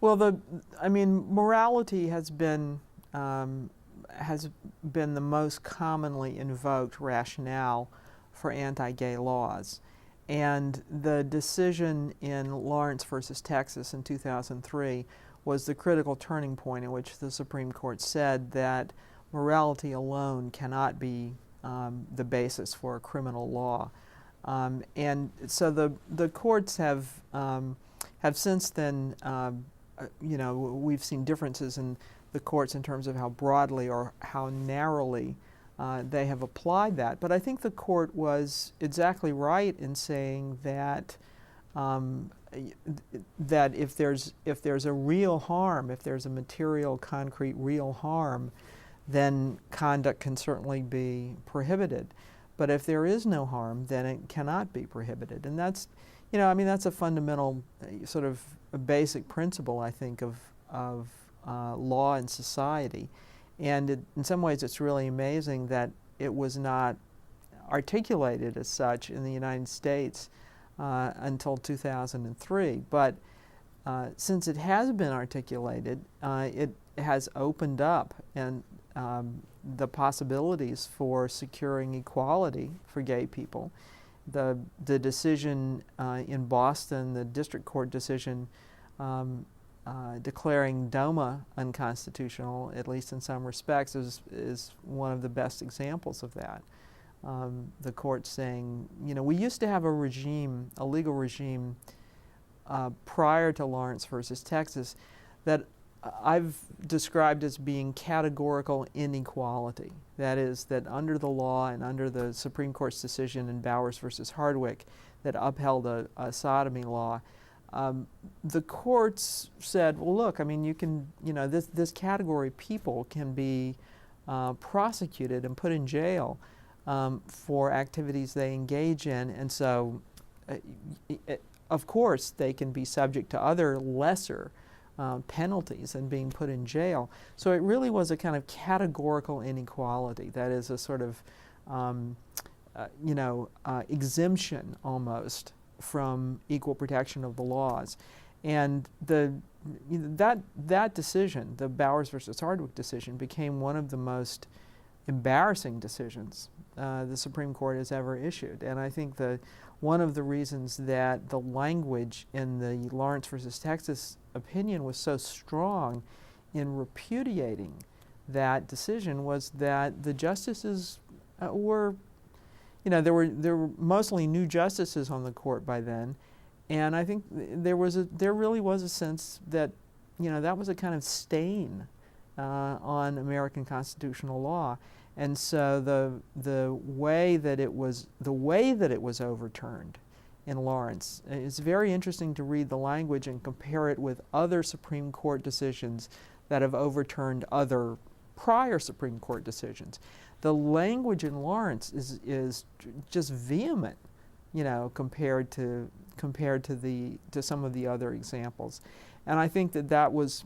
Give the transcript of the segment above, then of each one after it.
Well, I mean, morality has been the most commonly invoked rationale for anti-gay laws. And the decision in Lawrence versus Texas in 2003 was the critical turning point in which the Supreme Court said that morality alone cannot be the basis for a criminal law. And so the courts have since then, we've seen differences in the courts in terms of how broadly or how narrowly they have applied that. But I think the court was exactly right in saying that that if there's a real harm, if there's a material, concrete, real harm, then conduct can certainly be prohibited. But if there is no harm, then it cannot be prohibited. And that's, that's a fundamental sort of a basic principle, I think, of law in society. And in some ways, it's really amazing that it was not articulated as such in the United States until 2003. But since it has been articulated, it has opened up and the possibilities for securing equality for gay people. The decision in Boston, the district court decision declaring DOMA unconstitutional, at least in some respects, is one of the best examples of that. The court saying, we used to have a regime, a legal regime, prior to Lawrence versus Texas that I've described as being categorical inequality. That is, that under the law and under the Supreme Court's decision in Bowers versus Hardwick that upheld a sodomy law, the courts said, well, look, I mean, you can, this category of people can be prosecuted and put in jail for activities they engage in. And so, of course, they can be subject to other lesser penalties and being put in jail. So it really was a kind of categorical inequality. That is a sort of, exemption almost from equal protection of the laws. And that decision, the Bowers versus Hardwick decision, became one of the most embarrassing decisions the Supreme Court has ever issued. And I think one of the reasons that the language in the Lawrence versus Texas opinion was so strong in repudiating that decision was that the justices were, there were mostly new justices on the court by then, and I think there really was a sense that that was a kind of stain on American constitutional law. And so the way that it was overturned in Lawrence, it's very interesting to read the language and compare it with other Supreme Court decisions that have overturned other prior Supreme Court decisions. The language in Lawrence is just vehement, compared to some of the other examples. And I think that was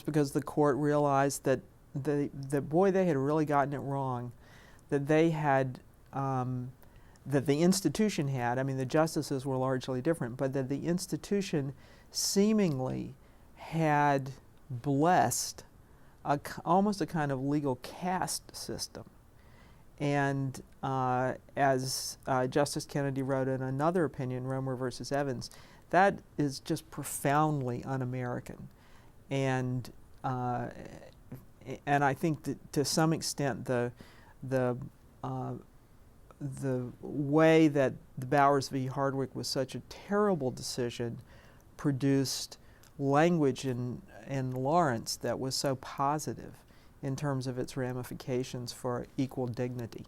because the court realized that they had really gotten it wrong, that they had, that the institution had, I mean, the justices were largely different, but that the institution seemingly had blessed almost a kind of legal caste system. And as Justice Kennedy wrote in another opinion, Romer versus Evans, that is just profoundly un-American. And I think that to some extent the way that the Bowers v. Hardwick was such a terrible decision produced language in Lawrence that was so positive in terms of its ramifications for equal dignity.